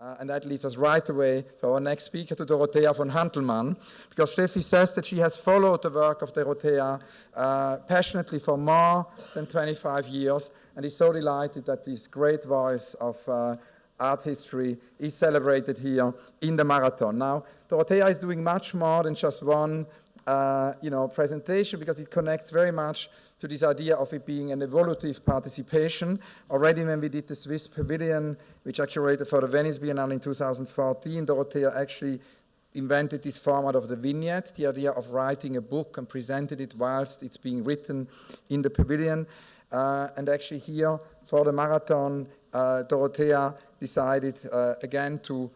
And that leads us right away to our next speaker, to Dorothea von Hantelmann, because Steffi says that she has followed the work of Dorothea passionately for more than 25 years, and is so delighted that this great voice of art history is celebrated here in the marathon. Now, Dorothea is doing much more than just one presentation, because it connects very much to this idea of it being an evolutive participation. Already when we did the Swiss Pavilion, which I curated for the Venice Biennale in 2014, Dorothea actually invented this format of the vignette, the idea of writing a book and presented it whilst it's being written in the pavilion. And actually here, for the marathon, Dorothea decided again to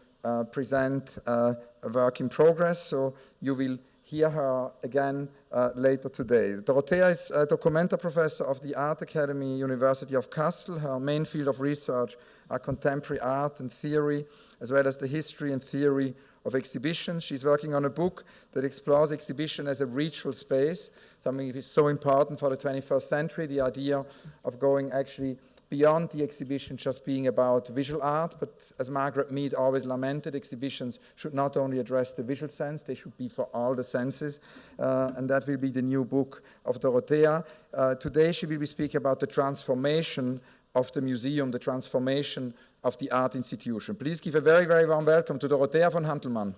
present a work in progress, so you will hear her again later today. Dorothea is a Documenta Professor of the Art Academy, University of Kassel. Her main field of research are contemporary art and theory, as well as the history and theory of exhibition. She's working on a book that explores exhibition as a ritual space, something that is so important for the 21st century, the idea of going actually beyond the exhibition just being about visual art, but as Margaret Mead always lamented, exhibitions should not only address the visual sense, they should be for all the senses, and that will be the new book of Dorothea. Today she will be speaking about the transformation of the museum, the transformation of the art institution. Please give a very, very warm welcome to Dorothea von Hantelmann.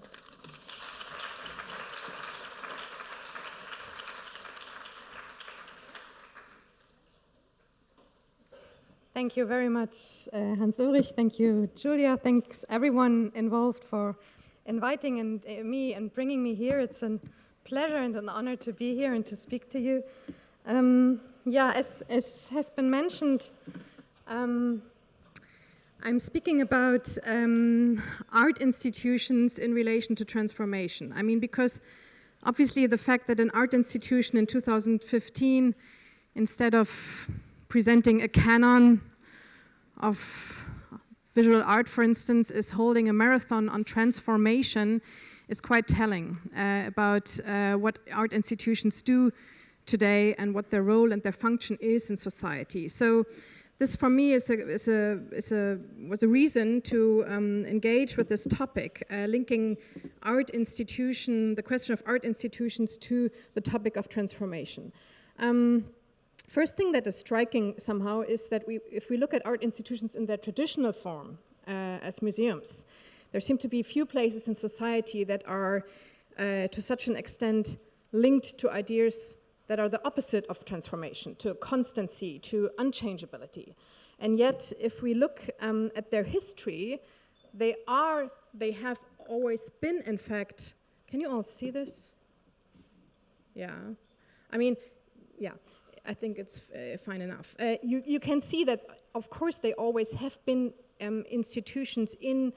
Thank you very much, Hans-Ulrich. Thank you, Julia. Thanks everyone involved for inviting me and bringing me here. It's a pleasure and an honor to be here and to speak to you. As has been mentioned, I'm speaking about art institutions in relation to transformation. I mean, because obviously the fact that an art institution in 2015, instead of presenting a canon of visual art, for instance, is holding a marathon on transformation is quite telling about what art institutions do today and what their role and their function is in society. So this for me was a reason to engage with this topic, linking the question of art institutions to the topic of transformation. First thing that is striking somehow is that if we look at art institutions in their traditional form as museums, there seem to be few places in society that are to such an extent linked to ideas that are the opposite of transformation, to constancy, to unchangeability. And yet, if we look at their history, they have always been, in fact, can you all see this? Yeah, I mean, yeah. I think it's fine enough. You can see that, of course, they always have been institutions in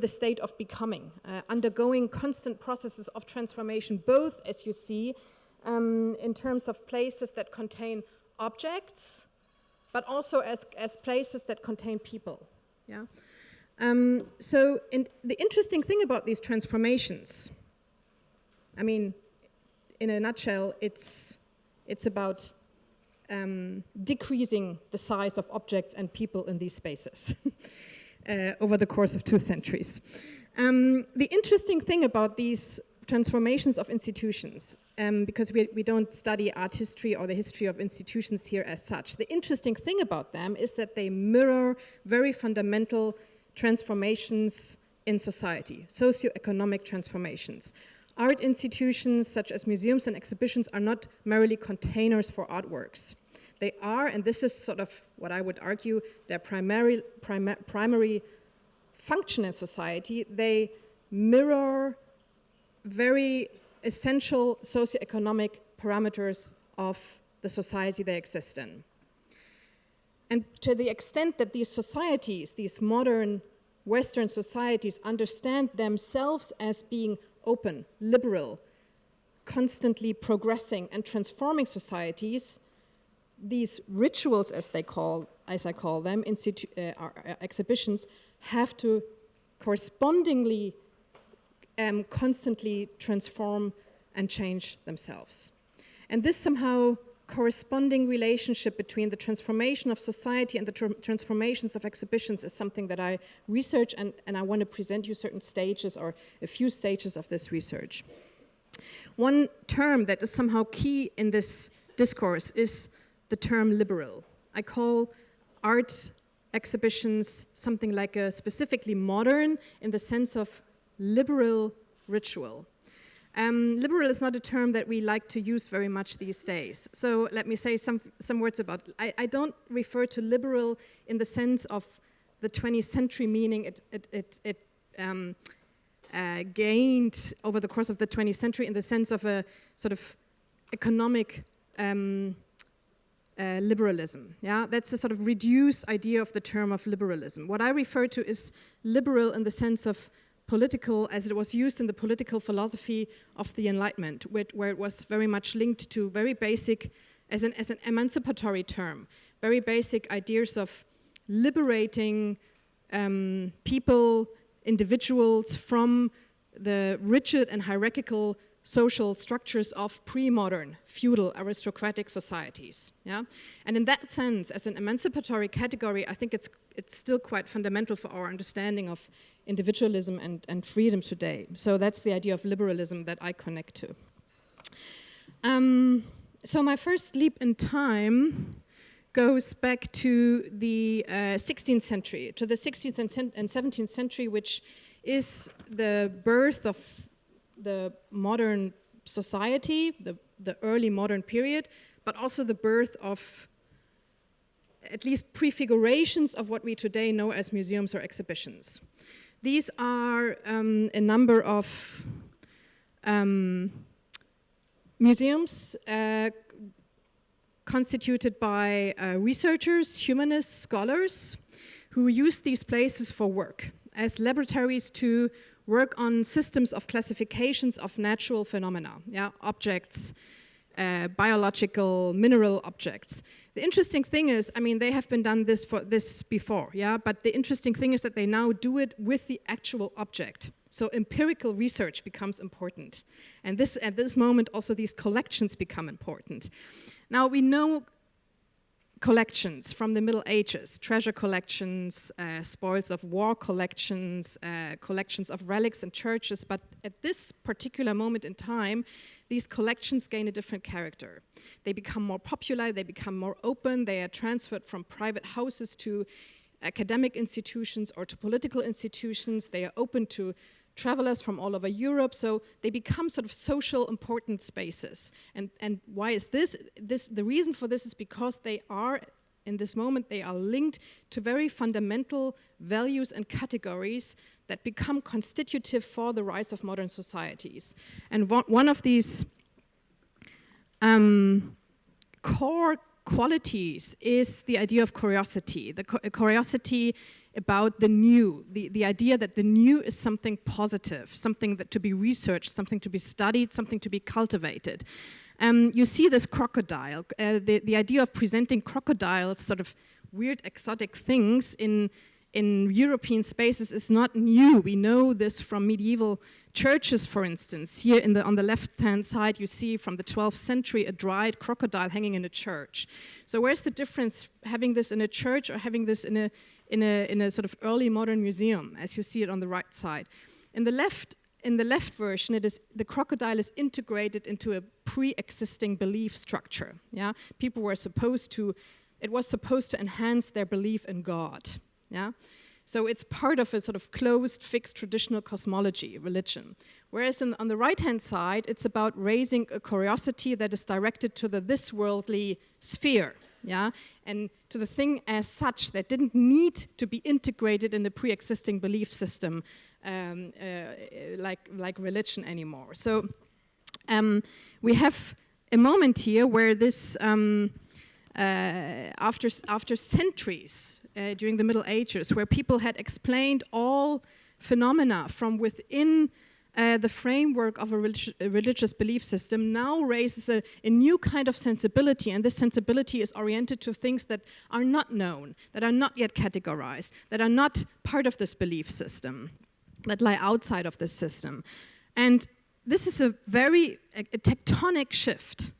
the state of becoming, undergoing constant processes of transformation, both, as you see, in terms of places that contain objects, but also as places that contain people. Yeah. So the interesting thing about these transformations, I mean, in a nutshell, it's about decreasing the size of objects and people in these spaces over the course of 2 centuries. The interesting thing about these transformations of institutions, because we don't study art history or the history of institutions here as such, the interesting thing about them is that they mirror very fundamental transformations in society, socioeconomic transformations. Art institutions, such as museums and exhibitions, are not merely containers for artworks. They are, and this is sort of what I would argue, their primary function in society. They mirror very essential socioeconomic parameters of the society they exist in. And to the extent that these societies, these modern Western societies, understand themselves as being open, liberal, constantly progressing and transforming societies, these rituals, as I call them, exhibitions, have to correspondingly constantly transform and change themselves. And this somehow corresponding relationship between the transformation of society and the transformations of exhibitions is something that I research, and I want to present you certain stages or a few stages of this research. One term that is somehow key in this discourse is the term liberal. I call art exhibitions something like a specifically modern in the sense of liberal ritual. Liberal is not a term that we like to use very much these days. So let me say some words about it. I don't refer to liberal in the sense of the 20th century meaning it gained over the course of the 20th century in the sense of a sort of economic liberalism. Yeah, that's a sort of reduced idea of the term of liberalism. What I refer to is liberal in the sense of political, as it was used in the political philosophy of the Enlightenment, where it was very much linked to very basic, as an emancipatory term, very basic ideas of liberating people, individuals from the rigid and hierarchical social structures of pre-modern feudal aristocratic societies. Yeah? And in that sense, as an emancipatory category, I think it's still quite fundamental for our understanding of individualism and freedom today. So that's the idea of liberalism that I connect to. So my first leap in time goes back to the 16th century, to the 16th and 17th century, which is the birth of the modern society, the early modern period, but also the birth of at least prefigurations of what we today know as museums or exhibitions. These are a number of museums constituted by researchers, humanists, scholars, who use these places for work as laboratories to work on systems of classifications of natural phenomena, yeah, objects, biological, mineral objects. The interesting thing is, I mean, they have been done this before, yeah, but the interesting thing is that they now do it with the actual object. So empirical research becomes important. And at this moment, also these collections become important. Now, we know collections from the Middle Ages, treasure collections, spoils of war collections, collections of relics and churches, but at this particular moment in time, these collections gain a different character. They become more popular, they become more open, they are transferred from private houses to academic institutions or to political institutions, they are open to travelers from all over Europe, so they become sort of social important spaces. And why is this? The reason for this is because they are, in this moment, they are linked to very fundamental values and categories that become constitutive for the rise of modern societies. And one of these core qualities is the idea of curiosity, curiosity about the new, the idea that the new is something positive, something that to be researched, something to be studied, something to be cultivated. You see this crocodile, the idea of presenting crocodiles, sort of weird exotic things in European spaces is not new. We know this from medieval churches, for instance. Here on the left-hand side, you see from the 12th century a dried crocodile hanging in a church. So where's the difference having this in a church or having this in a sort of early modern museum, as you see it on the right side? In the left version, the crocodile is integrated into a pre-existing belief structure. Yeah, people were it was supposed to enhance their belief in God. Yeah, so it's part of a sort of closed, fixed traditional cosmology, religion. Whereas on the right-hand side, it's about raising a curiosity that is directed to the this-worldly sphere. Yeah, and to the thing as such that didn't need to be integrated in the pre-existing belief system, like religion anymore. So we have a moment here where this, after centuries during the Middle Ages, where people had explained all phenomena from within the framework of a religious belief system, now raises a new kind of sensibility, and this sensibility is oriented to things that are not known, that are not yet categorized, that are not part of this belief system, that lie outside of this system. And this is a very tectonic shift,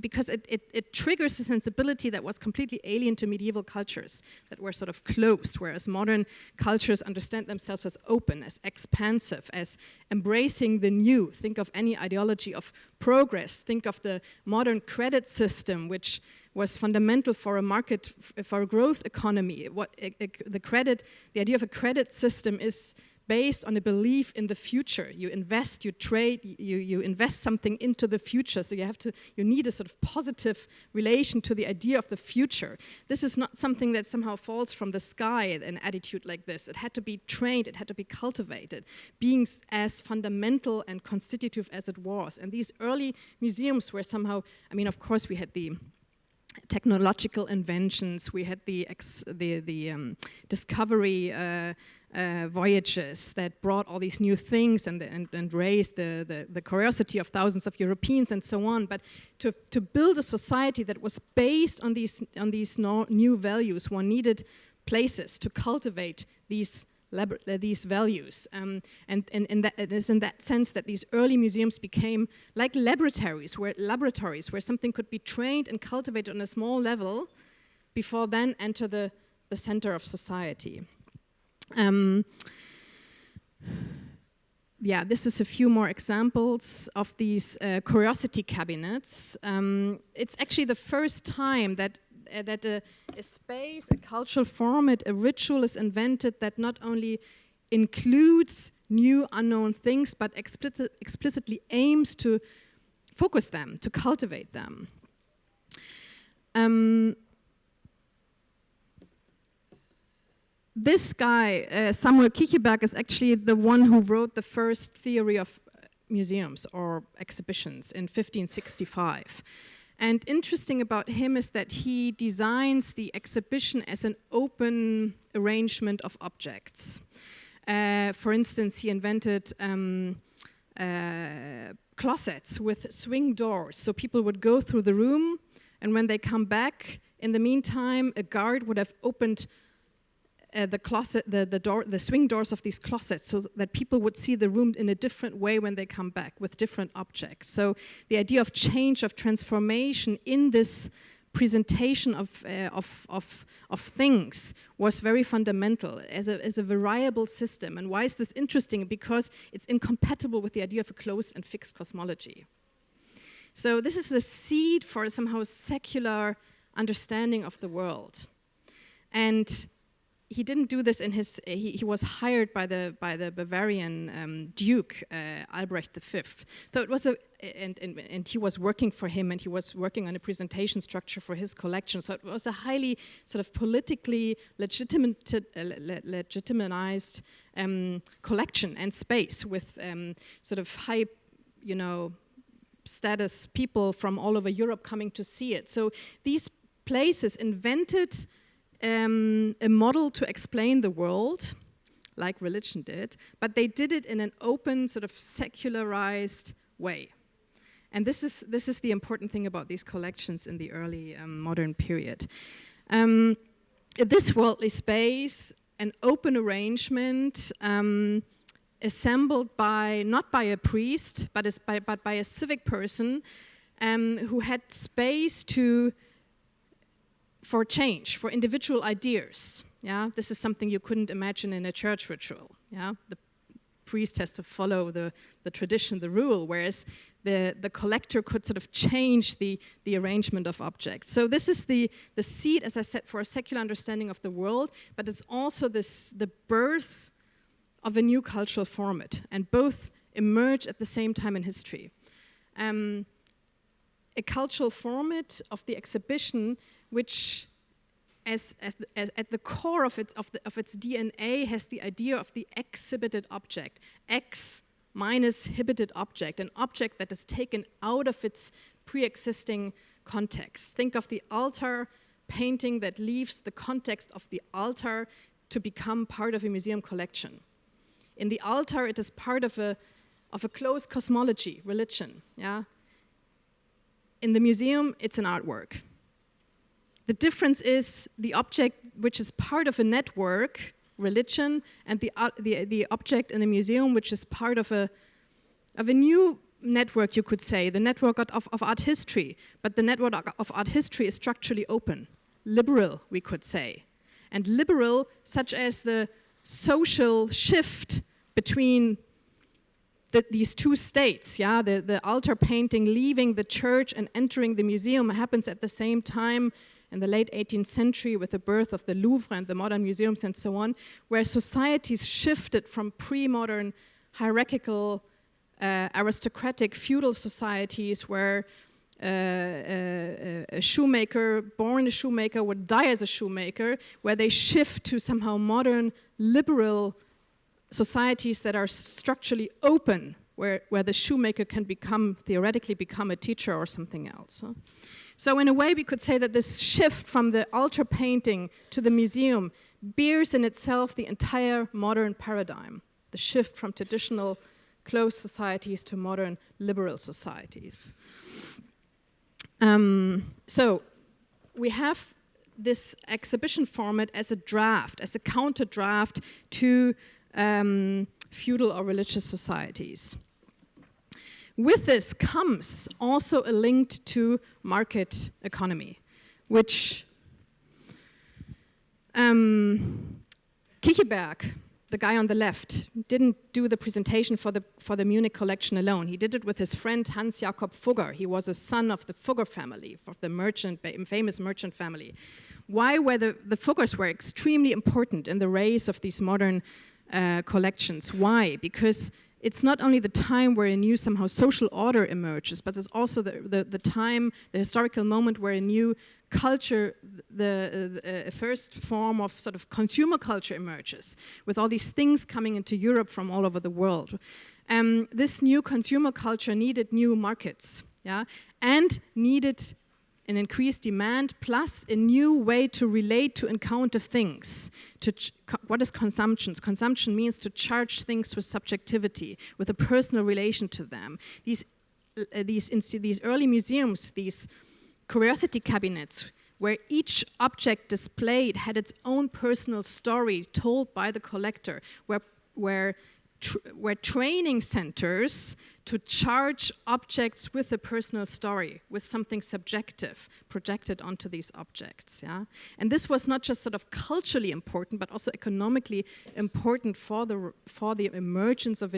because because it triggers a sensibility that was completely alien to medieval cultures that were sort of closed, whereas modern cultures understand themselves as open, as expansive, as embracing the new. Think of any ideology of progress. Think of the modern credit system, which was fundamental for a market, for a growth economy. The idea of a credit system is based on a belief in the future. You invest, you trade, you invest something into the future. So you need a sort of positive relation to the idea of the future. This is not something that somehow falls from the sky, an attitude like this. It had to be trained, it had to be cultivated, being as fundamental and constitutive as it was. And these early museums were somehow, I mean, of course we had the technological inventions, we had the discovery voyages that brought all these new things and raised the curiosity of thousands of Europeans and so on. But to build a society that was based on these new values, one needed places to cultivate these values. And it is in that sense that these early museums became like laboratories where something could be trained and cultivated on a small level before then enter the center of society. This is a few more examples of these curiosity cabinets. It's actually the first time that a space, a cultural format, a ritual is invented that not only includes new unknown things, but explicitly aims to focus them, to cultivate them. This guy, Samuel Kicheberg, is actually the one who wrote the first theory of museums or exhibitions in 1565. And interesting about him is that he designs the exhibition as an open arrangement of objects. For instance, he invented closets with swing doors, so people would go through the room, and when they come back, in the meantime, a guard would have opened the swing doors of these closets so that people would see the room in a different way when they come back with different objects. So the idea of change, of transformation in this presentation of things was very fundamental as a variable system. And why is this interesting? Because it's incompatible with the idea of a closed and fixed cosmology. So this is the seed for somehow secular understanding of the world. And he didn't do this in his. He was hired by the Bavarian Duke Albrecht V. So it was and he was working for him, and he was working on a presentation structure for his collection. So it was a highly sort of politically legitimized collection and space with sort of high, status people from all over Europe coming to see it. So these places invented a model to explain the world, like religion did, but they did it in an open, sort of secularized way. And this is the important thing about these collections in the early modern period. This worldly space, an open arrangement, assembled not by a priest, but by a civic person who had space for change, for individual ideas. Yeah, this is something you couldn't imagine in a church ritual. Yeah, the priest has to follow the tradition, the rule, whereas the collector could sort of change the arrangement of objects. So this is the seed, as I said, for a secular understanding of the world, but it's also the birth of a new cultural format, and both emerge at the same time in history. A cultural format of the exhibition which at the core of its DNA has the idea of the exhibited object, ex minus hibited object, an object that is taken out of its pre-existing context. Think of the altar painting that leaves the context of the altar to become part of a museum collection. In the altar, it is part of a closed cosmology, religion. Yeah. In the museum, it's an artwork. The difference is the object which is part of a network, religion, and the object in the museum which is part of a new network, you could say, the network of art history, but the network of art history is structurally open, liberal, we could say. And liberal, such as the social shift between these two states, yeah, the altar painting leaving the church and entering the museum happens at the same time in the late 18th century with the birth of the Louvre and the modern museums and so on, where societies shifted from pre-modern hierarchical aristocratic feudal societies where a shoemaker, born a shoemaker, would die as a shoemaker, where they shift to somehow modern liberal societies that are structurally open, where the shoemaker can theoretically become a teacher or something else. Huh? So in a way we could say that this shift from the altar painting to the museum bears in itself the entire modern paradigm, the shift from traditional closed societies to modern liberal societies. So we have this exhibition format as a draft, as a counter draft to feudal or religious societies. With this comes also a link to market economy, which Kicheberg, the guy on the left, didn't do the presentation for the Munich collection alone. He did it with his friend Hans Jakob Fugger. He was a son of the Fugger family, of the famous merchant family. Why were the Fuggers were extremely important in the rise of these modern collections? Why? Because it's not only the time where a new somehow social order emerges, but it's also the time, the historical moment where a new culture, the first form of sort of consumer culture emerges, with all these things coming into Europe from all over the world. This new consumer culture needed new markets, yeah, and needed an increased demand plus a new way to relate, to encounter things. What is consumption? Consumption means to charge things with subjectivity, with a personal relation to them. These early museums, these curiosity cabinets, where each object displayed had its own personal story told by the collector, were training centers to charge objects with a personal story, with something subjective projected onto these objects. Yeah? And this was not just sort of culturally important, but also economically important for the emergence of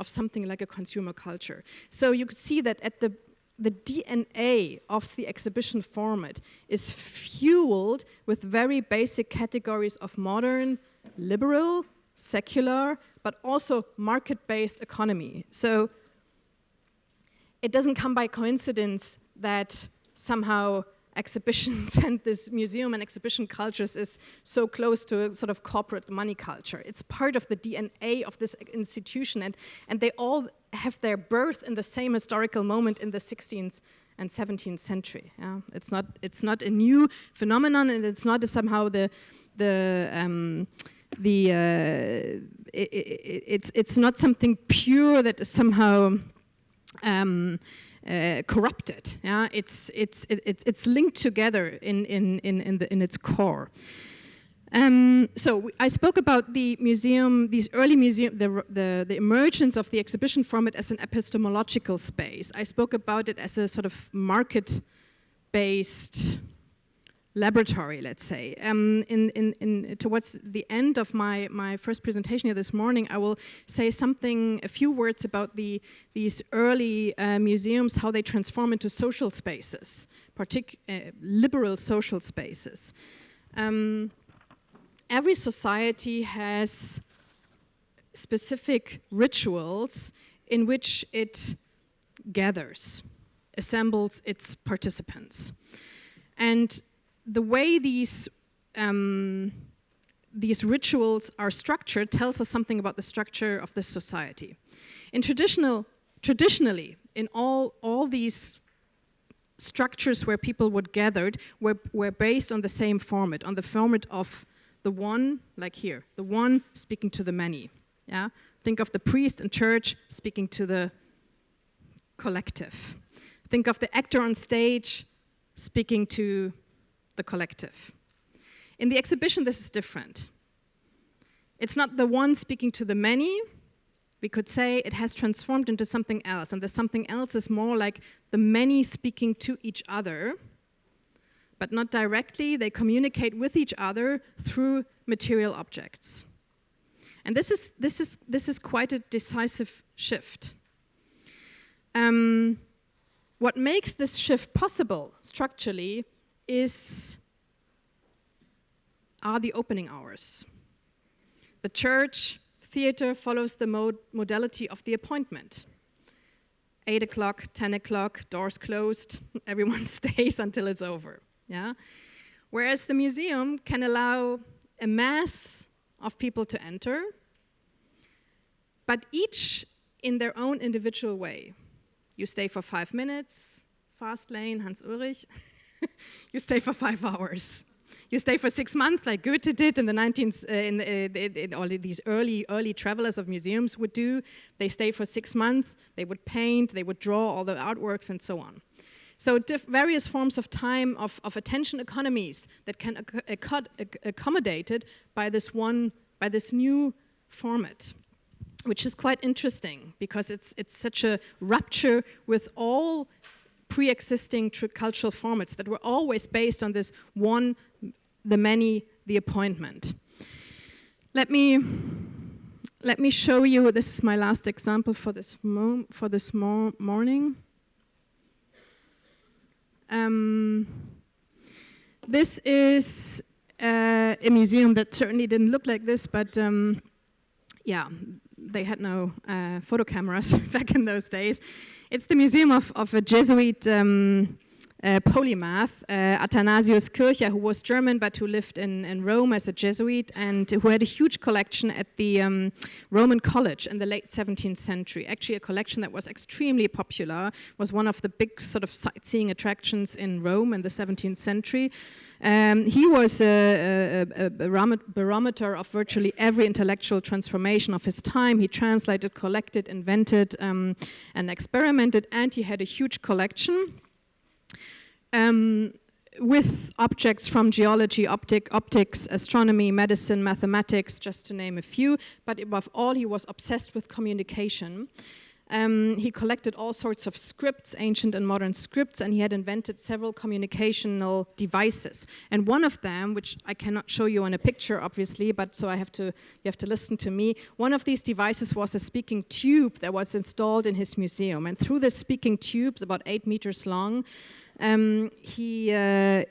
something like a consumer culture. So you could see that at the DNA of the exhibition format is fueled with very basic categories of modern, liberal, secular, but also market-based economy. So it doesn't come by coincidence that somehow exhibitions and this museum and exhibition cultures is so close to a sort of corporate money culture. It's part of the DNA of this institution, and they all have their birth in the same historical moment in the 16th and 17th century. Yeah? It's not a new phenomenon, and it's not somehow it's not something pure that is somehow corrupted. Yeah, it's linked together in its core. So I spoke about the museum, these early museum, the emergence of the exhibition format as an epistemological space. I spoke about it as a sort of market-based laboratory, let's say. Towards the end of my first presentation here this morning, I will say a few words about these early museums, how they transform into social spaces, liberal social spaces. Every society has specific rituals in which it gathers, assembles its participants. And the way these rituals are structured tells us something about the structure of this society. Traditionally, in all these structures where people would gathered were based on the same format, on the format of the one, like here, the one speaking to the many. Yeah? Think of the priest and church speaking to the collective. Think of the actor on stage speaking to the collective. In the exhibition, this is different. It's not the one speaking to the many, we could say it has transformed into something else, and the something else is more like the many speaking to each other, but not directly. They communicate with each other through material objects. And this is quite a decisive shift. What makes this shift possible structurally are the opening hours. The church theater follows the modality of the appointment. 8 o'clock, 10 o'clock, doors closed, everyone stays until it's over. Yeah? Whereas the museum can allow a mass of people to enter, but each in their own individual way. You stay for 5 minutes, fast lane, Hans Ulrich. You stay for 5 hours. You stay for 6 months, like Goethe did in the 19th, in all these early travelers of museums would do. They stay for 6 months. They would paint. They would draw all the artworks and so on. So various forms of time of attention economies that can accommodated by this new format, which is quite interesting because it's such a rupture with all pre-existing cultural formats that were always based on this one, the many, the appointment. Let me show you. This is my last example for this morning. This is a museum that certainly didn't look like this, but yeah, they had no photo cameras back in those days. It's the museum of a Jesuit polymath, Athanasius Kircher, who was German but who lived in Rome as a Jesuit and who had a huge collection at the Roman College in the late 17th century. Actually, a collection that was extremely popular, was one of the big sort of sightseeing attractions in Rome in the 17th century. He was a barometer of virtually every intellectual transformation of his time. He translated, collected, invented, and experimented, and he had a huge collection. With objects from geology, optics, astronomy, medicine, mathematics, just to name a few, but above all, he was obsessed with communication. He collected all sorts of scripts, ancient and modern scripts, and he had invented several communicational devices. And one of them, which I cannot show you on a picture, obviously, but so you have to listen to me. One of these devices was a speaking tube that was installed in his museum. And through this speaking tube, about 8 meters long, the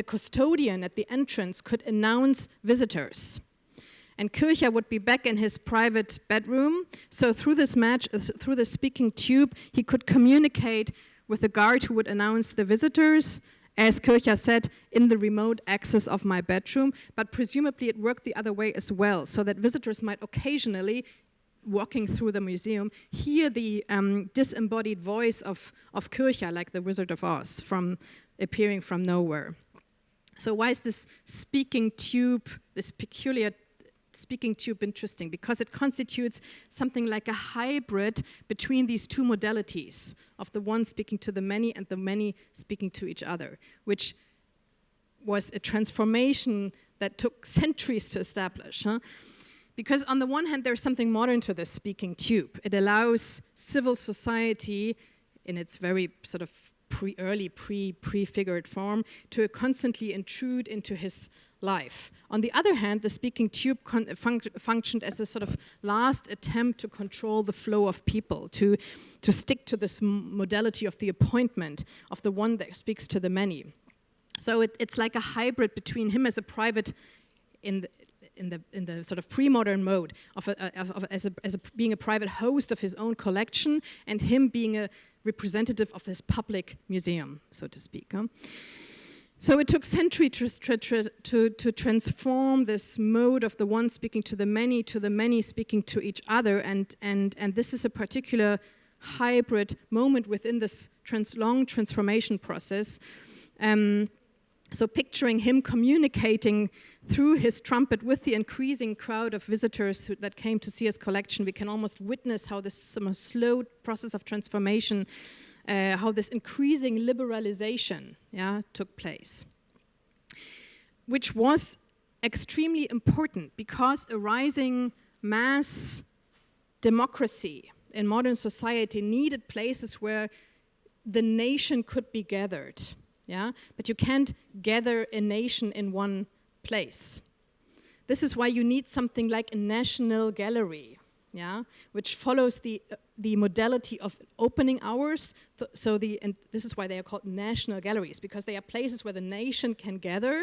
custodian at the entrance could announce visitors. And Kircher would be back in his private bedroom. So through the speaking tube, he could communicate with the guard who would announce the visitors, as Kircher said, in the remote access of my bedroom. But presumably it worked the other way as well, so that visitors might occasionally, walking through the museum, hear the disembodied voice of Kircher, like the Wizard of Oz, appearing from nowhere. So why is this speaking tube, this peculiar speaking tube, interesting? Because it constitutes something like a hybrid between these two modalities of the one speaking to the many and the many speaking to each other, which was a transformation that took centuries to establish. Because on the one hand, there's something modern to this speaking tube. It allows civil society, in its very sort of prefigured form, to constantly intrude into his life. On the other hand, the speaking tube functioned as a sort of last attempt to control the flow of people, to stick to this modality of the appointment, of the one that speaks to the many. So it's like a hybrid between him as a private, in the sort of pre-modern mode as being a private host of his own collection, and him being a representative of this public museum, so to speak. So it took centuries to transform this mode of the one speaking to the many speaking to each other, and this is a particular hybrid moment within this long transformation process. So picturing him communicating through his trumpet with the increasing crowd of visitors that came to see his collection, we can almost witness how this slow process of transformation, how this increasing liberalization took place, which was extremely important because a rising mass democracy in modern society needed places where the nation could be gathered, yeah? But you can't gather a nation in one place. This is why you need something like a national gallery, yeah? Which follows the modality of opening hours. And this is why they are called national galleries, because they are places where the nation can gather.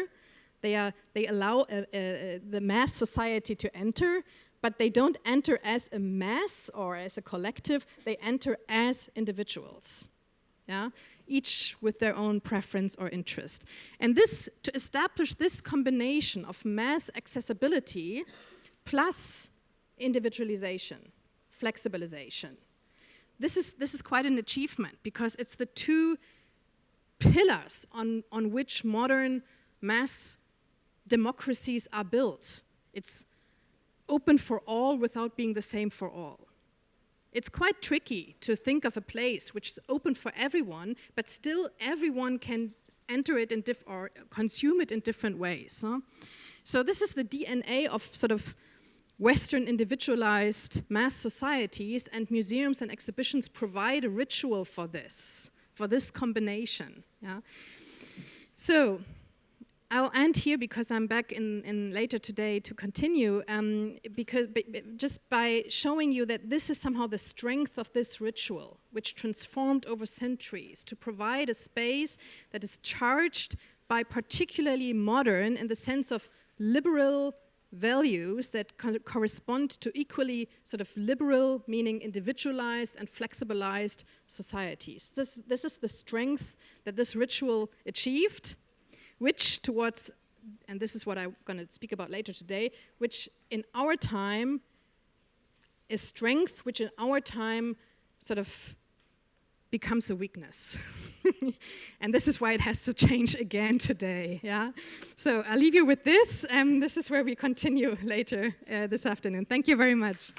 They allow the mass society to enter, but they don't enter as a mass or as a collective, they enter as individuals, yeah? Each with their own preference or interest. And this, to establish this combination of mass accessibility plus individualization, flexibilization, this is quite an achievement, because it's the two pillars on which modern mass democracies are built. It's open for all without being the same for all. It's quite tricky to think of a place which is open for everyone, but still everyone can enter it or consume it in different ways. Huh? So this is the DNA of sort of Western individualized mass societies, and museums and exhibitions provide a ritual for this combination. Yeah? So I'll end here because I'm back in later today to continue, just by showing you that this is somehow the strength of this ritual, which transformed over centuries to provide a space that is charged by particularly modern, in the sense of liberal values that correspond to equally sort of liberal, meaning individualized and flexibilized societies. This is the strength that this ritual achieved, which towards, and this is what I'm going to speak about later today, which in our time is strength, which in our time sort of becomes a weakness. And this is why it has to change again today, yeah? So I'll leave you with this, and this is where we continue later this afternoon. Thank you very much.